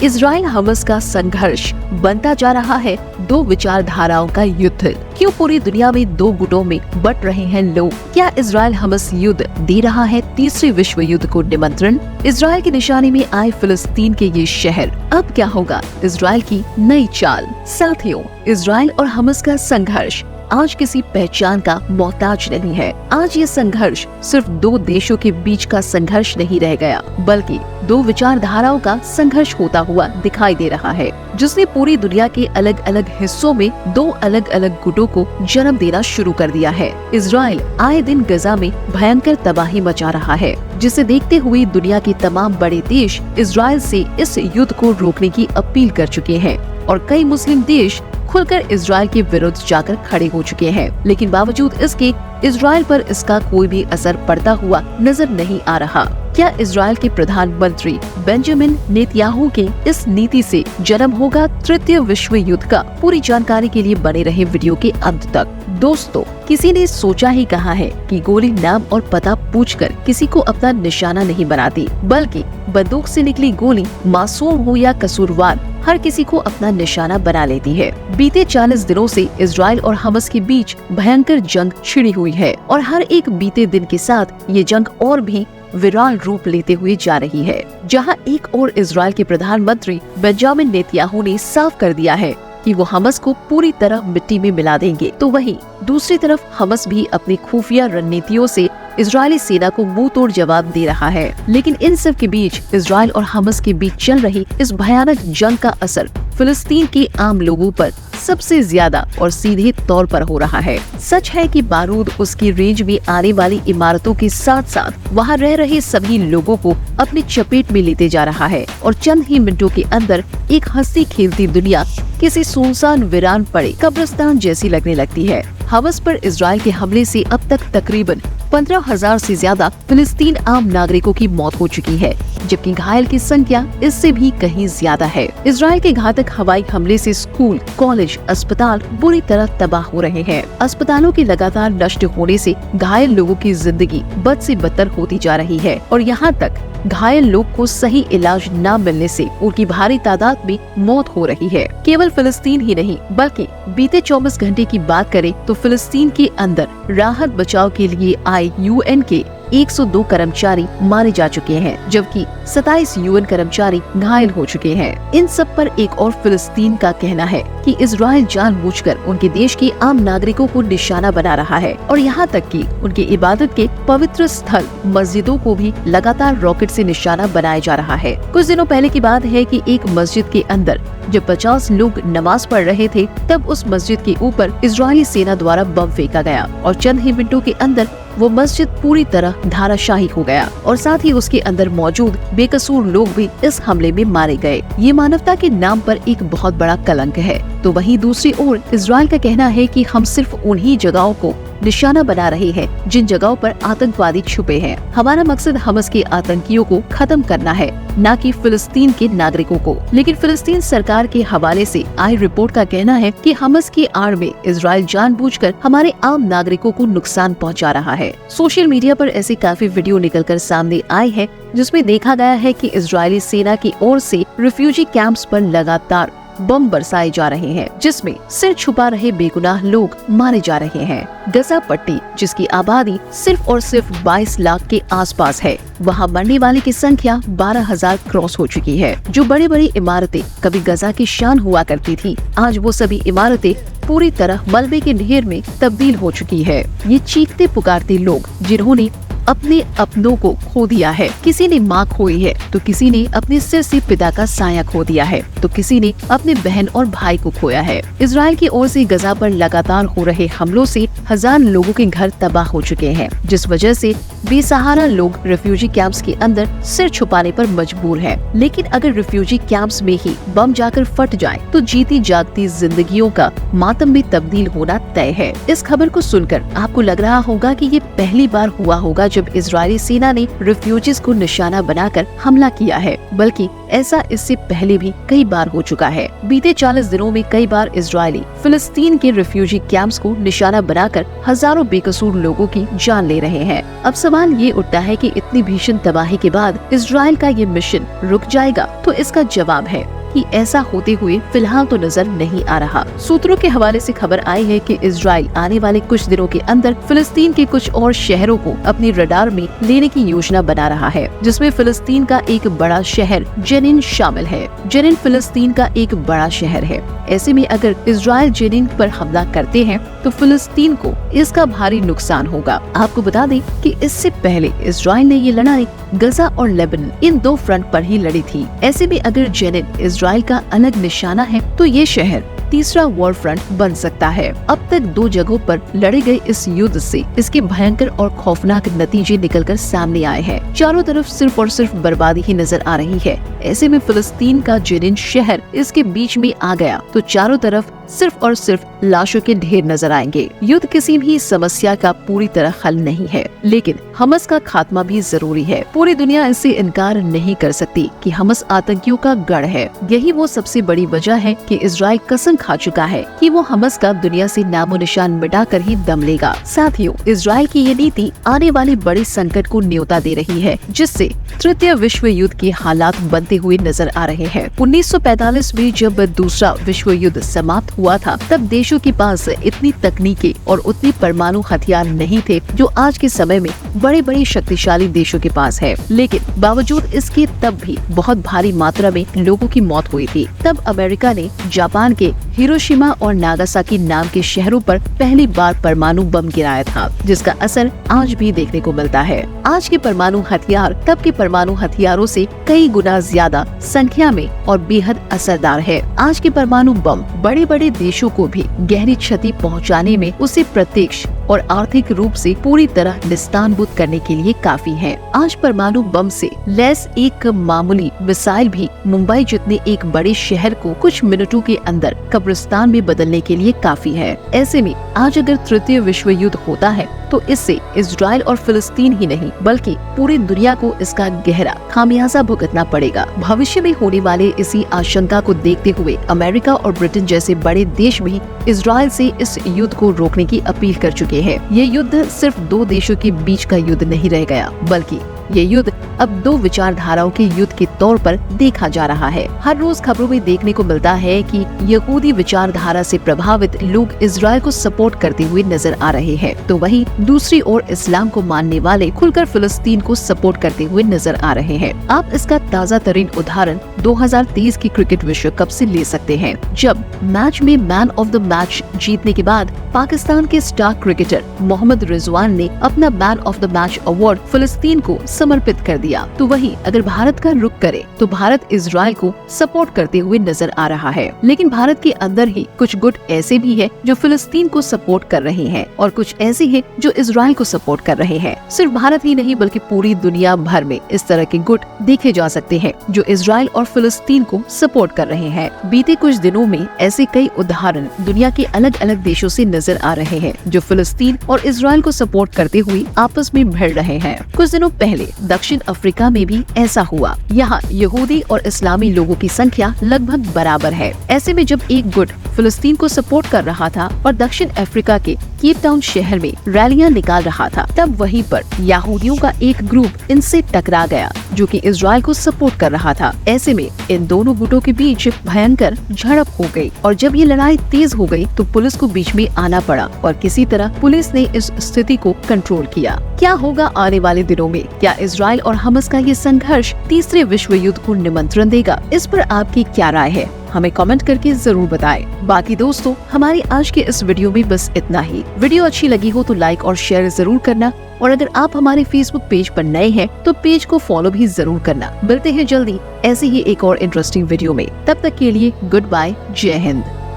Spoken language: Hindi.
इजराइल हमास का संघर्ष बनता जा रहा है दो विचारधाराओं का युद्ध। क्यों पूरी दुनिया में दो गुटों में बट रहे हैं लोग? क्या इजराइल हमास युद्ध दे रहा है तीसरे विश्व युद्ध को निमंत्रण? इजराइल की निशानी में आए फिलिस्तीन के ये शहर, अब क्या होगा इजराइल की नई चाल? साथियों, इजराइल और हमास का संघर्ष आज किसी पहचान का मोहताज नहीं है। आज ये संघर्ष सिर्फ दो देशों के बीच का संघर्ष नहीं रह गया, बल्कि दो विचारधाराओं का संघर्ष होता हुआ दिखाई दे रहा है, जिसने पूरी दुनिया के अलग अलग हिस्सों में दो अलग अलग गुटों को जन्म देना शुरू कर दिया है। इजराइल आए दिन गजा में भयंकर तबाही मचा रहा है, जिसे देखते हुए दुनिया के तमाम बड़े देश इजराइल से इस युद्ध को रोकने की अपील कर चुके हैं और कई मुस्लिम देश खुलकर इजराइल के विरुद्ध जाकर खड़े हो चुके हैं। लेकिन बावजूद इसके इजराइल पर इसका कोई भी असर पड़ता हुआ नजर नहीं आ रहा। क्या इजराइल के प्रधानमंत्री बेंजामिन नेतन्याहू के इस नीति से जन्म होगा तृतीय विश्व युद्ध का? पूरी जानकारी के लिए बने रहे वीडियो के अंत तक। दोस्तों, किसी ने सोचा ही कहा है कि गोली नाम और पता पूछकर किसी को अपना निशाना नहीं बनाती, बल्कि बंदूक से निकली गोली मासूम हो या कसूरवार हर किसी को अपना निशाना बना लेती है। बीते 40 दिनों से इजराइल और हमास के बीच भयंकर जंग छिड़ी हुई है और हर एक बीते दिन के साथ ये जंग और भी विराल रूप लेते हुए जा रही है। जहां एक और इजराइल के प्रधानमंत्री बेंजामिन नेतन्याहू ने साफ कर दिया है कि वो हमास को पूरी तरह मिट्टी में मिला देंगे, तो वहीं दूसरी तरफ हमास भी अपनी खुफिया रणनीतियों से इजरायली सेना को मुंह तोड़ जवाब दे रहा है। लेकिन इन सब के बीच इजराइल और हमास के बीच चल रही इस भयानक जंग का असर फिलिस्तीन के आम लोगों पर सबसे ज्यादा और सीधे तौर पर हो रहा है। सच है कि बारूद उसकी रेंज में आने वाली इमारतों के साथ साथ वहां रह रहे सभी लोगों को अपनी चपेट में लेते जा रहा है और चंद ही मिनटों के अंदर एक हंसती खेलती दुनिया किसी सुनसान वीरान पड़े कब्रिस्तान जैसी लगने लगती है। हमास पर इजराइल के हमले से अब तक तकरीबन 15,000 से ज्यादा फिलिस्तीन आम नागरिकों की मौत हो चुकी है, जबकि घायल की संख्या इससे भी कहीं ज्यादा है। इजराइल के घातक हवाई हमले से स्कूल, कॉलेज, अस्पताल बुरी तरह तबाह हो रहे हैं। अस्पतालों के लगातार नष्ट होने से घायल लोगों की जिंदगी बद से बदतर होती जा रही है और यहाँ तक घायल लोग को सही इलाज न मिलने से उनकी भारी तादाद में मौत हो रही है। केवल फिलिस्तीन ही नहीं, बल्कि बीते 24 घंटे की बात करें तो फिलिस्तीन के अंदर राहत बचाव के लिए आए यूएन के 102 कर्मचारी मारे जा चुके हैं, जबकि 27 यूएन कर्मचारी घायल हो चुके हैं। इन सब पर एक और फिलिस्तीन का कहना है कि इजराइल जानबूझकर उनके देश के आम नागरिकों को निशाना बना रहा है और यहाँ तक कि उनके इबादत के पवित्र स्थल मस्जिदों को भी लगातार रॉकेट से निशाना बनाया जा रहा है। कुछ दिनों पहले की बात है कि एक मस्जिद के अंदर जब 50 लोग नमाज पढ़ रहे थे, तब उस मस्जिद के ऊपर इजरायली सेना द्वारा बम फेंका गया और चंद ही मिनटों के अंदर वो मस्जिद पूरी तरह धाराशाही हो गया और साथ ही उसके अंदर मौजूद बेकसूर लोग भी इस हमले में मारे गए। ये मानवता के नाम पर एक बहुत बड़ा कलंक है। तो वहीं दूसरी ओर इजराइल का कहना है कि हम सिर्फ उन्हीं जगहों को निशाना बना रहे हैं जिन जगहों पर आतंकवादी छुपे हैं। हमारा मकसद हमास के आतंकियों को खत्म करना है, न कि फिलिस्तीन के नागरिकों को। लेकिन फिलिस्तीन सरकार के हवाले से आई रिपोर्ट का कहना है कि हमास की आड़ में इजराइल जानबूझकर हमारे आम नागरिकों को नुकसान पहुंचा रहा है। सोशल मीडिया पर ऐसी काफी वीडियो निकलकर सामने आई है, जिसमें देखा गया है कि इजरायली सेना की ओर से रिफ्यूजी कैंप्स पर लगातार बम बरसाए जा रहे हैं, जिसमें सिर छुपा रहे बेगुनाह लोग मारे जा रहे हैं। गजा पट्टी, जिसकी आबादी सिर्फ और सिर्फ 22 लाख के आसपास है, वहां मरने वाले की संख्या 12,000 क्रॉस हो चुकी है। जो बड़ी बड़ी इमारतें कभी गजा की शान हुआ करती थी, आज वो सभी इमारतें पूरी तरह मलबे के ढेर में तब्दील हो चुकी है। ये चीखते पुकारते लोग जिन्होंने अपने अपनों को खो दिया है, किसी ने माँ खोई है, तो किसी ने अपने सिर से पिता का साया खो दिया है, तो किसी ने अपने बहन और भाई को खोया है। इजराइल की ओर से गजा पर लगातार हो रहे हमलों से 1000 लोगों के घर तबाह हो चुके हैं, जिस वजह से बेसहारा लोग रिफ्यूजी कैंप्स के अंदर सिर छुपाने पर मजबूर हैं। लेकिन अगर रिफ्यूजी कैंप्स में ही बम जाकर फट जाए तो जीती जागती जिंदगियों का मातम में तब्दील होना तय है। इस खबर को सुनकर आपको लग रहा होगा कि ये पहली बार हुआ होगा जब इजरायली सेना ने रिफ्यूजीज को निशाना बनाकर हमला किया है, बल्कि ऐसा इससे पहले भी कई बार हो चुका है। बीते 40 दिनों में कई बार इजरायली फिलिस्तीन के रिफ्यूजी कैंप्स को निशाना बनाकर हजारों बेकसूर लोगों की जान ले रहे हैं। अब सवाल ये उठता है कि इतनी भीषण तबाही के बाद इजराइल का ये मिशन रुक जाएगा? तो इसका जवाब है कि ऐसा होते हुए फिलहाल तो नजर नहीं आ रहा। सूत्रों के हवाले से खबर आई है कि इजराइल आने वाले कुछ दिनों के अंदर फिलिस्तीन के कुछ और शहरों को अपनी रडार में लेने की योजना बना रहा है, जिसमें फिलिस्तीन का एक बड़ा शहर जेनिन शामिल है। जेनिन फिलिस्तीन का एक बड़ा शहर है। ऐसे में अगर इजराइल जेनिन पर हमला करते हैं तो फिलिस्तीन को इसका भारी नुकसान होगा। आपको बता दें कि इससे पहले इजराइल ने ये लड़ाई गजा और लेबनान इन दो फ्रंट पर ही लड़ी थी। ऐसे में अगर जेनिन इजराइल का अलग निशाना है तो ये शहर तीसरा वॉर फ्रंट बन सकता है। अब तक 2 जगहों पर लड़े गए इस युद्ध से इसके भयंकर और खौफनाक नतीजे निकलकर सामने आए हैं। चारों तरफ सिर्फ और सिर्फ बर्बादी ही नजर आ रही है। ऐसे में फिलिस्तीन का जेनिन शहर इसके बीच में आ गया तो चारों तरफ सिर्फ और सिर्फ लाशों के ढेर नजर आएंगे। युद्ध किसी भी समस्या का पूरी तरह हल नहीं है, लेकिन हमस का खात्मा भी जरूरी है। पूरी दुनिया इससे इनकार नहीं कर सकती कि हमस आतंकियों का गढ़ है। यही वो सबसे बड़ी वजह है कि इजराइल कसम खा चुका है कि वो हमस का दुनिया से नामो निशान मिटाकर ही दम लेगा। साथियों, इजराइल की ये नीति आने वाले बड़े संकट को न्योता दे रही है, जिससे तृतीय विश्व युद्ध के हालात बनते हुए नजर आ रहे हैं। 1945 में जब दूसरा विश्व युद्ध समाप्त हुआ था, तब देशों के पास इतनी तकनीकें और उतनी परमाणु हथियार नहीं थे जो आज के समय में बड़े बड़े शक्तिशाली देशों के पास है। लेकिन बावजूद इसके तब भी बहुत भारी मात्रा में लोगों की मौत हुई थी। तब अमेरिका ने जापान के हिरोशिमा और नागासाकी नाम के शहरों पर पहली बार परमाणु बम गिराया था, जिसका असर आज भी देखने को मिलता है। आज के परमाणु हथियार तब के परमाणु हथियारों से कई गुना ज्यादा संख्या में और बेहद असरदार है। आज के परमाणु बम बड़े बड़े देशों को भी गहरी क्षति पहुंचाने में उसे प्रत्यक्ष और आर्थिक रूप से पूरी तरह निस्तानबूद करने के लिए काफी है। आज परमाणु बम से लैस एक मामूली मिसाइल भी मुंबई जितने एक बड़े शहर को कुछ मिनटों के अंदर कब्रिस्तान में बदलने के लिए काफी है। ऐसे में आज अगर तृतीय विश्व युद्ध होता है तो इससे इजराइल और फिलिस्तीन ही नहीं बल्कि पूरी दुनिया को इसका गहरा खामियाजा भुगतना पड़ेगा। भविष्य में होने वाले इसी आशंका को देखते हुए अमेरिका और ब्रिटेन जैसे बड़े देश भी इजराइल से इस युद्ध को रोकने की अपील कर चुके हैं। ये युद्ध सिर्फ 2 देशों के बीच का युद्ध नहीं रह गया, बल्कि ये युद्ध अब 2 विचारधाराओं के युद्ध के तौर पर देखा जा रहा है। हर रोज खबरों में देखने को मिलता है कि यहूदी विचारधारा से प्रभावित लोग इजराइल को सपोर्ट करते हुए नजर आ रहे हैं, तो वहीं दूसरी ओर इस्लाम को मानने वाले खुलकर फिलिस्तीन को सपोर्ट करते हुए नजर आ रहे हैं। आप इसका ताज़ा तरीन उदाहरण 2023 की क्रिकेट विश्व कप से ले सकते हैं, जब मैच में मैन ऑफ द मैच जीतने के बाद पाकिस्तान के स्टार क्रिकेटर मोहम्मद रिजवान ने अपना man of the match award फिलिस्तीन को समर्पित कर दिया। तो वहीं अगर भारत का रुख करे तो भारत इजराइल को सपोर्ट करते हुए नजर आ रहा है। लेकिन भारत के अंदर ही कुछ गुट ऐसे भी है जो फिलिस्तीन को सपोर्ट कर रहे हैं और कुछ ऐसे हैं जो इजराइल को सपोर्ट कर रहे हैं। सिर्फ भारत ही नहीं बल्कि पूरी दुनिया भर में इस तरह के गुट देखे जा सकते हैं जो इजराइल और फिलिस्तीन को सपोर्ट कर रहे हैं। बीते कुछ दिनों में ऐसे कई उदाहरण दुनिया के अलग अलग देशों से नजर आ रहे हैं जो फिलिस्तीन और इजराइल को सपोर्ट करते हुए आपस में भिड़ रहे हैं। कुछ दिनों पहले दक्षिण अफ्रीका में भी ऐसा हुआ। यहाँ यहूदी और इस्लामी लोगों की संख्या लगभग बराबर है। ऐसे में जब एक गुट फिलिस्तीन को सपोर्ट कर रहा था और दक्षिण अफ्रीका के केप टाउन शहर में रैलियां निकाल रहा था, तब वहीं पर यहूदियों का एक ग्रुप इनसे टकरा गया जो कि इजराइल को सपोर्ट कर रहा था। ऐसे में इन दोनों गुटों के बीच भयंकर झड़प हो गई और जब ये लड़ाई तेज हो गई तो पुलिस को बीच में आना पड़ा और किसी तरह पुलिस ने इस स्थिति को कंट्रोल किया। क्या होगा आने वाले दिनों में? क्या इजराइल और हमास का ये संघर्ष तीसरे विश्व युद्ध को निमंत्रण देगा? इस पर आपकी क्या राय है? हमें कमेंट करके जरूर बताएं। बाकी दोस्तों, हमारी आज के इस वीडियो में बस इतना ही। वीडियो अच्छी लगी हो तो लाइक और शेयर जरूर करना और अगर आप हमारे फेसबुक पेज पर नए हैं तो पेज को फॉलो भी जरूर करना। मिलते हैं जल्दी ऐसे ही एक और इंटरेस्टिंग वीडियो में। तब तक के लिए गुड बाय, जय हिंद।